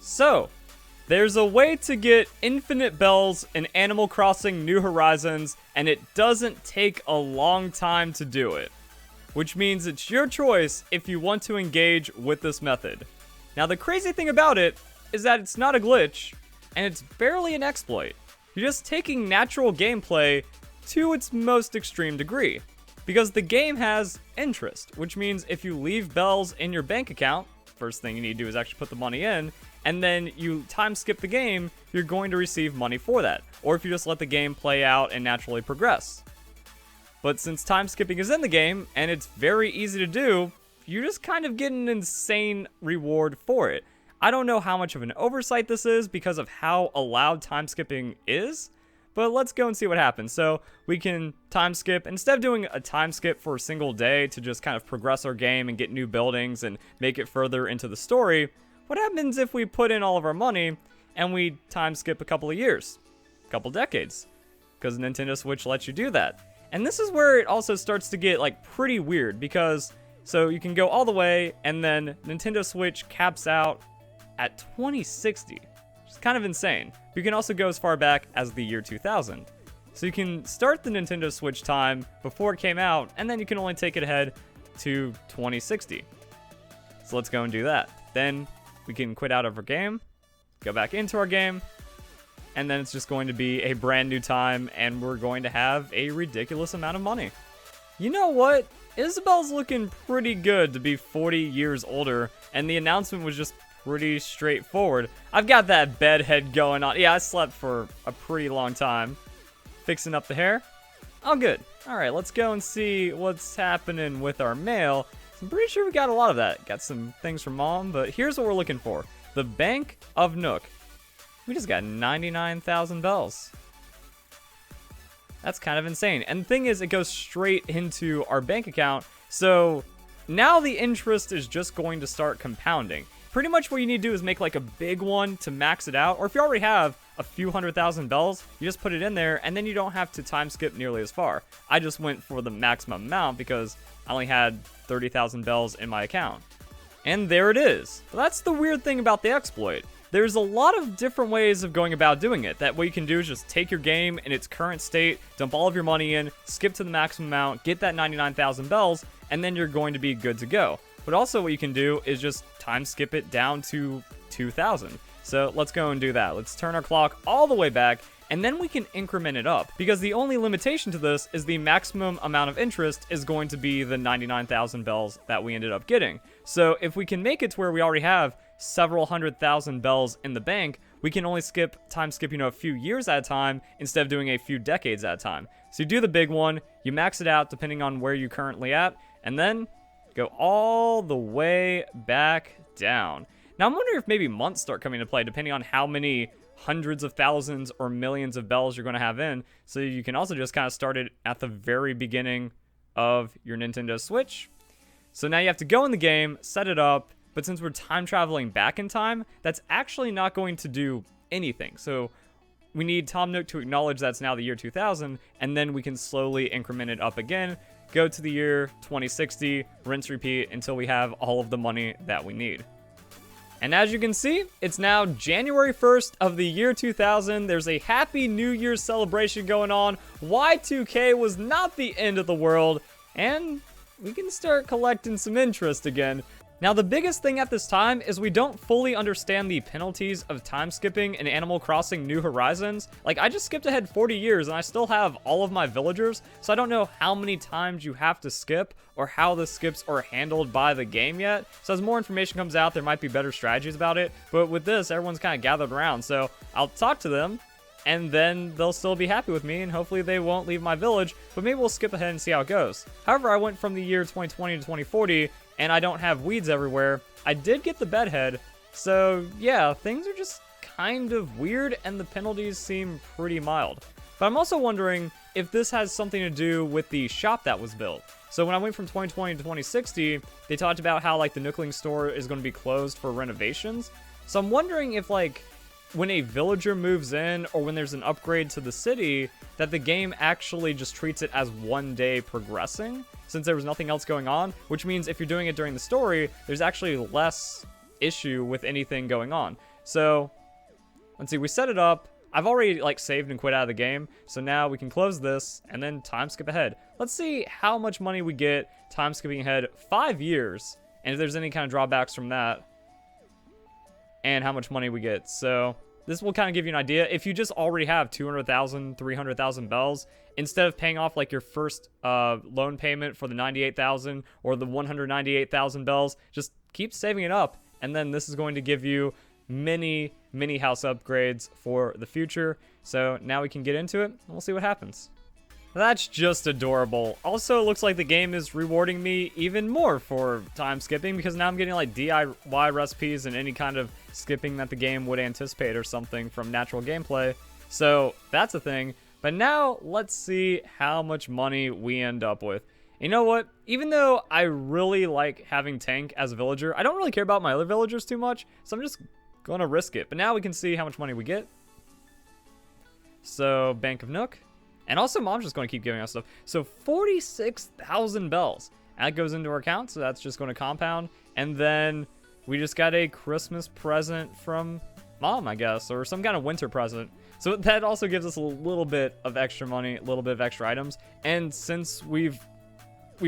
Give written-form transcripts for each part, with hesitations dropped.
So, there's a way to get infinite bells in Animal Crossing New Horizons, and it doesn't take a long time to do it. Which means it's your choice if you want to engage with this method. Now the crazy thing about it is that it's not a glitch, and it's barely an exploit. You're just taking natural gameplay to its most extreme degree. Because the game has interest, which means if you leave bells in your bank account, first thing you need to do is actually put the money in, and then you time skip the game, you're going to receive money for that. Or if you just let the game play out and naturally progress. But since time skipping is in the game, and it's very easy to do, you just kind of get an insane reward for it. I don't know how much of an oversight this is because of how allowed time skipping is, but let's go and see what happens. So we can time skip, instead of doing a time skip for a single day to just kind of progress our game and get new buildings and make it further into the story, what happens if we put in all of our money and we time skip a couple of years, a couple decades? Because Nintendo Switch lets you do that. And this is where it also starts to get like pretty weird because, so you can go all the way and then Nintendo Switch caps out at 2060, which is kind of insane. But you can also go as far back as the year 2000. So you can start the Nintendo Switch time before it came out, and then you can only take it ahead to 2060. So let's go and do that. Then we can quit out of our game, go back into our game, and then it's just going to be a brand new time, and we're going to have a ridiculous amount of money. You know what? Isabel's looking pretty good to be 40 years older, and the announcement was just pretty straightforward. I've got that bed head going on. Yeah, I slept for a pretty long time. Fixing up the hair. All good. All right, let's go and see what's happening with our mail. I'm pretty sure we got a lot of that. Got some things from Mom, but here's what we're looking for. The Bank of Nook. We just got 99,000 bells. That's kind of insane. And the thing is, it goes straight into our bank account. So now the interest is just going to start compounding. Pretty much what you need to do is make like a big one to max it out. Or if you already have a few 100,000 bells, you just put it in there and then you don't have to time skip nearly as far. I just went for the maximum amount because I only had 30,000 bells in my account. And there it is. But that's the weird thing about the exploit. There's a lot of different ways of going about doing it. That what you can do is just take your game in its current state, dump all of your money in, skip to the maximum amount, get that 99,000 bells, and then you're going to be good to go. But also what you can do is just time skip it down to 2,000. So let's go and do that. Let's turn our clock all the way back, and then we can increment it up. Because the only limitation to this is the maximum amount of interest is going to be the 99,000 bells that we ended up getting. So if we can make it to where we already have several 100,000 bells in the bank, we can only time skip, a few years at a time instead of doing a few decades at a time. So you do the big one, you max it out depending on where you're currently at, and then go all the way back down. Now I'm wondering if maybe months start coming into play depending on how many hundreds of thousands or millions of bells you're going to have in. So you can also just kind of start it at the very beginning of your Nintendo Switch. So now you have to go in the game, set it up, but since we're time traveling back in time, that's actually not going to do anything. So we need Tom Nook to acknowledge that's now the year 2000, and then we can slowly increment it up again, go to the year 2060, rinse, repeat until we have all of the money that we need. And as you can see, it's now January 1st of the year 2000. There's a Happy New Year's celebration going on. Y2K was not the end of the world, and we can start collecting some interest again. Now, the biggest thing at this time is we don't fully understand the penalties of time skipping in Animal Crossing New Horizons. Like, I just skipped ahead 40 years and I still have all of my villagers, so I don't know how many times you have to skip or how the skips are handled by the game yet. So as more information comes out, there might be better strategies about it. But with this, everyone's kind of gathered around, so I'll talk to them and then they'll still be happy with me, and hopefully they won't leave my village, but maybe we'll skip ahead and see how it goes. However, I went from the year 2020 to 2040, and I don't have weeds everywhere. I did get the bedhead, so yeah, things are just kind of weird, and the penalties seem pretty mild. But I'm also wondering if this has something to do with the shop that was built. So when I went from 2020 to 2060, they talked about how like the Nookling store is going to be closed for renovations. So I'm wondering if like when a villager moves in or when there's an upgrade to the city, that the game actually just treats it as one day progressing, since there was nothing else going on, which means if you're doing it during the story, there's actually less issue with anything going on. So let's see, we set it up. I've already like saved and quit out of the game, so now we can close this and then time skip ahead. Let's see how much money we get time skipping ahead 5 years, and if there's any kind of drawbacks from that, and how much money we get. So this will kind of give you an idea. If you just already have 200,000, 300,000 bells, instead of paying off like your first loan payment for the 98,000 or the 198,000 bells, just keep saving it up, and then this is going to give you many house upgrades for the future. So now we can get into it and we'll see what happens. That's just adorable. Also, it looks like the game is rewarding me even more for time skipping, because now I'm getting like DIY recipes and any kind of skipping that the game would anticipate or something from natural gameplay. So that's a thing. But now let's see how much money we end up with. You know what? Even though I really like having Tank as a villager, I don't really care about my other villagers too much, so I'm just going to risk it. But now we can see how much money we get. So, Bank of Nook. And also, Mom's just going to keep giving us stuff. So, 46,000 bells. That goes into our account, so that's just going to compound. And then we just got a Christmas present from Mom, I guess, or some kind of winter present. So that also gives us a little bit of extra money, a little bit of extra items. And since we've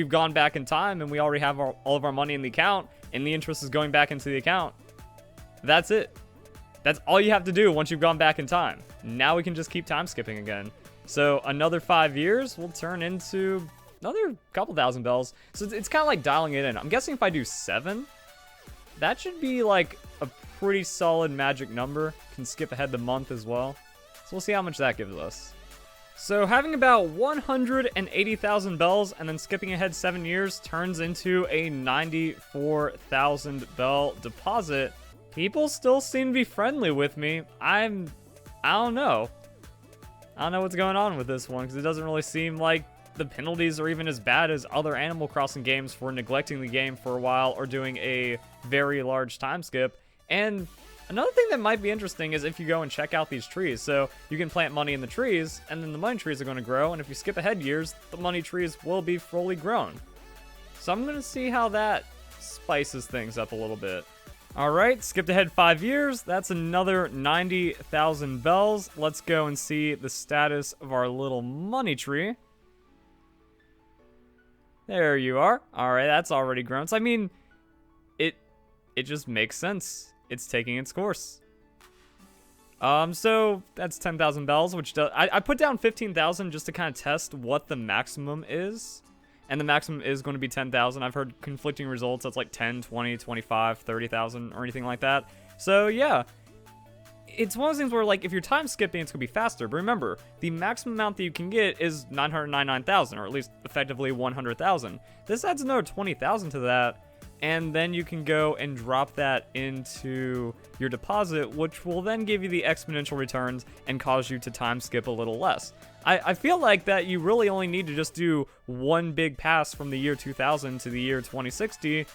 gone back in time and we already have all of our money in the account, and the interest is going back into the account, that's it. That's all you have to do once you've gone back in time. Now we can just keep time skipping again. So another 5 years will turn into another couple thousand bells. So it's kind of like dialing it in. I'm guessing if I do 7, that should be like a pretty solid magic number. Can skip ahead the month as well. So we'll see how much that gives us. So having about 180,000 bells and then skipping ahead 7 years turns into a 94,000 bell deposit. People still seem to be friendly with me. I don't know. I don't know what's going on with this one, because it doesn't really seem like the penalties are even as bad as other Animal Crossing games for neglecting the game for a while or doing a very large time skip. And another thing that might be interesting is if you go and check out these trees. So you can plant money in the trees, and then the money trees are going to grow, and if you skip ahead years, the money trees will be fully grown. So I'm going to see how that spices things up a little bit. Alright, skipped ahead 5 years. That's another 90,000 bells. Let's go and see the status of our little money tree. There you are. Alright, that's already grown. So, I mean, it just makes sense. It's taking its course. So that's 10,000 bells, which does... I put down 15,000 just to kind of test what the maximum is. And the maximum is going to be 10,000. I've heard conflicting results. That's like 10, 20, 25, 30,000 or anything like that. So yeah, it's one of those things where like if you're time skipping, it's going to be faster. But remember, the maximum amount that you can get is 999,000, or at least effectively 100,000. This adds another 20,000 to that. And then you can go and drop that into your deposit, which will then give you the exponential returns and cause you to time skip a little less. I feel like that you really only need to just do one big pass from the year 2000 to the year 2060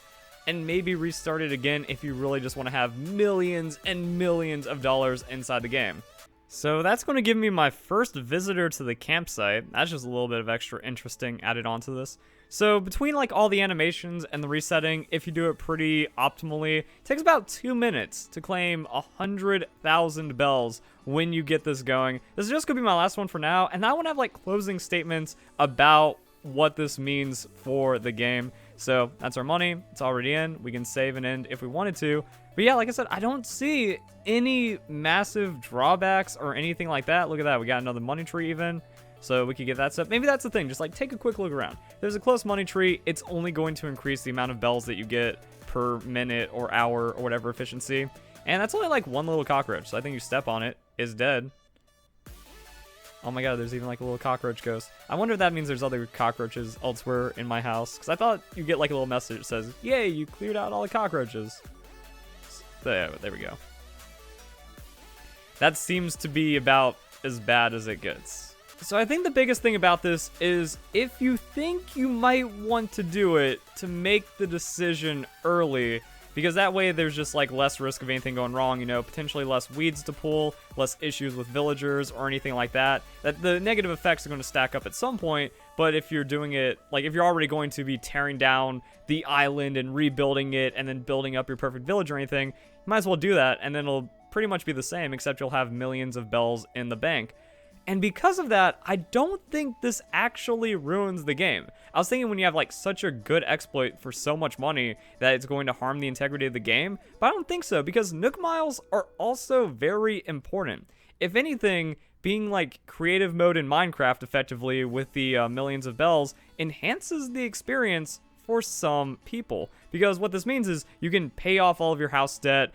and maybe restart it again if you really just want to have millions and millions of dollars inside the game. So that's going to give me my first visitor to the campsite. That's just a little bit of extra interesting added onto this. So between like all the animations and the resetting, if you do it pretty optimally, it takes about 2 minutes to claim 100,000 bells when you get this going. This is just going to be my last one for now, and I want to have like closing statements about what this means for the game. So that's our money. It's already in. We can save and end if we wanted to. But yeah, like I said, I don't see any massive drawbacks or anything like that. Look at that. We got another money tree even. So we could get that stuff. Maybe that's the thing. Just like take a quick look around. If there's a close money tree, it's only going to increase the amount of bells that you get per minute or hour or whatever efficiency. And that's only like one little cockroach. So I think you step on it, is dead. Oh my god, there's even like a little cockroach ghost. I wonder if that means there's other cockroaches elsewhere in my house. Because I thought you get like a little message that says, yay, you cleared out all the cockroaches. So yeah, there we go. That seems to be about as bad as it gets. So I think the biggest thing about this is if you think you might want to do it, to make the decision early, because that way there's just like less risk of anything going wrong, you know, potentially less weeds to pull, less issues with villagers or anything like that. That the negative effects are going to stack up at some point, but if you're doing it, like if you're already going to be tearing down the island and rebuilding it and then building up your perfect village or anything, you might as well do that, and then it'll pretty much be the same, except you'll have millions of bells in the bank. And because of that, I don't think this actually ruins the game. I was thinking when you have like such a good exploit for so much money that it's going to harm the integrity of the game, but I don't think so, because Nook Miles are also very important. If anything, being like creative mode in Minecraft effectively with the millions of bells enhances the experience for some people. Because what this means is you can pay off all of your house debt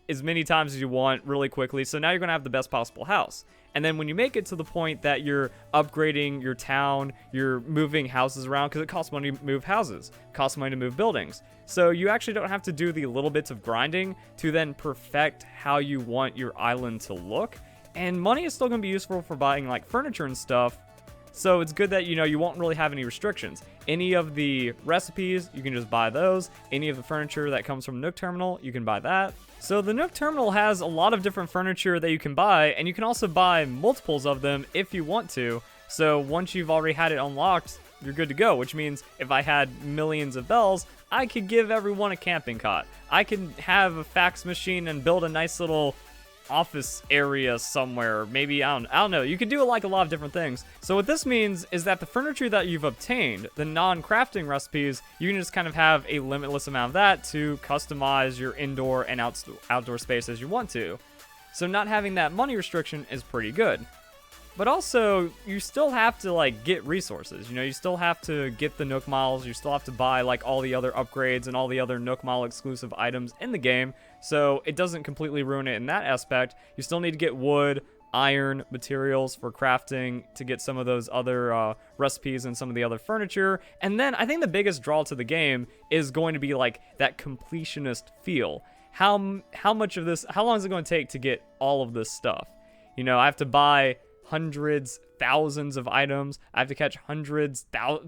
as many times as you want really quickly, so now you're going to have the best possible house. And then when you make it to the point that you're upgrading your town, you're moving houses around, because it costs money to move houses, it costs money to move buildings. So you actually don't have to do the little bits of grinding to then perfect how you want your island to look. And money is still going to be useful for buying like furniture and stuff. So it's good that, you know, you won't really have any restrictions. Any of the recipes, you can just buy those. Any of the furniture that comes from Nook Terminal, you can buy that. So the Nook Terminal has a lot of different furniture that you can buy, and you can also buy multiples of them if you want to. So once you've already had it unlocked, you're good to go, which means if I had millions of bells, I could give everyone a camping cot. I could have a fax machine and build a nice little office area somewhere. Maybe, I don't know. You could do like a lot of different things. So what this means is that the furniture that you've obtained, the non-crafting recipes, you can just kind of have a limitless amount of that to customize your indoor and outdoor space as you want to. So not having that money restriction is pretty good. But also, you still have to like get resources. You know, you still have to get the Nook Miles. You still have to buy like all the other upgrades and all the other Nook Mile exclusive items in the game. So it doesn't completely ruin it in that aspect. You still need to get wood, iron, materials for crafting to get some of those other recipes and some of the other furniture. And then I think the biggest draw to the game is going to be like that completionist feel. How much of this, how long is it going to take to get all of this stuff? You know, I have to buy hundreds, thousands of items. I have to catch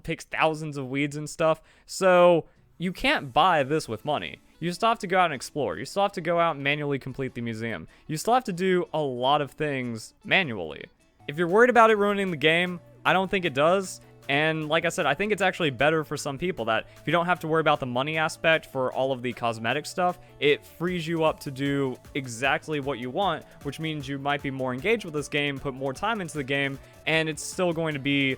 pick thousands of weeds and stuff. So you can't buy this with money. You still have to go out and explore. You still have to go out and manually complete the museum. You still have to do a lot of things manually. If you're worried about it ruining the game, I don't think it does. And like I said, I think it's actually better for some people that if you don't have to worry about the money aspect for all of the cosmetic stuff, it frees you up to do exactly what you want, which means you might be more engaged with this game, put more time into the game, and it's still going to be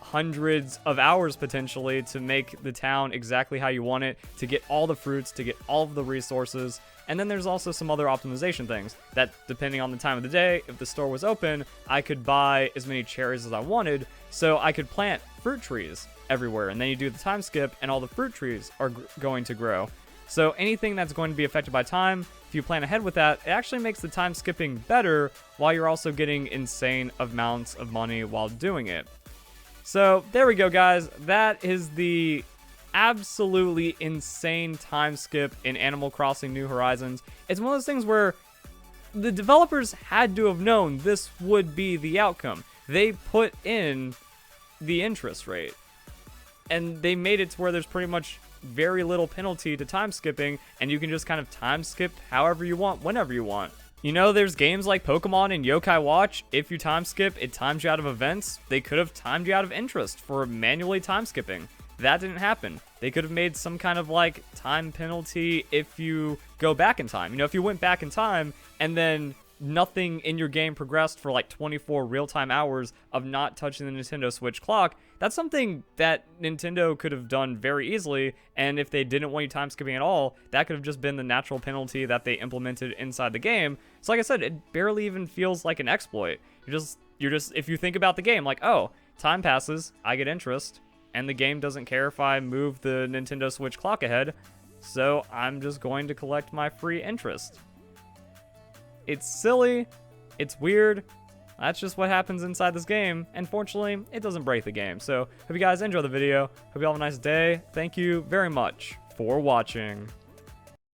hundreds of hours potentially to make the town exactly how you want it, to get all the fruits, to get all of the resources. And then there's also some other optimization things that, depending on the time of the day, if the store was open, I could buy as many cherries as I wanted, so I could plant fruit trees everywhere. And then you do the time skip, and all the fruit trees are going to grow. So anything that's going to be affected by time, if you plan ahead with that, it actually makes the time skipping better while you're also getting insane amounts of money while doing it. So there we go, guys. That is the absolutely insane time skip in Animal Crossing New Horizons. It's one of those things where the developers had to have known this would be the outcome. They put in the interest rate, and they made it to where there's pretty much very little penalty to time skipping, and you can just kind of time skip however you want, whenever you want. You know, there's games like Pokemon and Yokai Watch. If you time skip, it times you out of events. They could have timed you out of interest for manually time skipping. That didn't happen. They could have made some kind of like time penalty if you go back in time. You know, if you went back in time and then nothing in your game progressed for like 24 real-time hours of not touching the Nintendo Switch clock, that's something that Nintendo could have done very easily. And if they didn't want you time skipping at all, that could have just been the natural penalty that they implemented inside the game. So like I said, it barely even feels like an exploit. You're just if you think about the game, like, oh, time passes, I get interest, and the game doesn't care if I move the Nintendo Switch clock ahead, so I'm just going to collect my free interest. It's silly, it's weird, that's just what happens inside this game, and fortunately, it doesn't break the game. So, hope you guys enjoy the video, hope you all have a nice day, thank you very much for watching.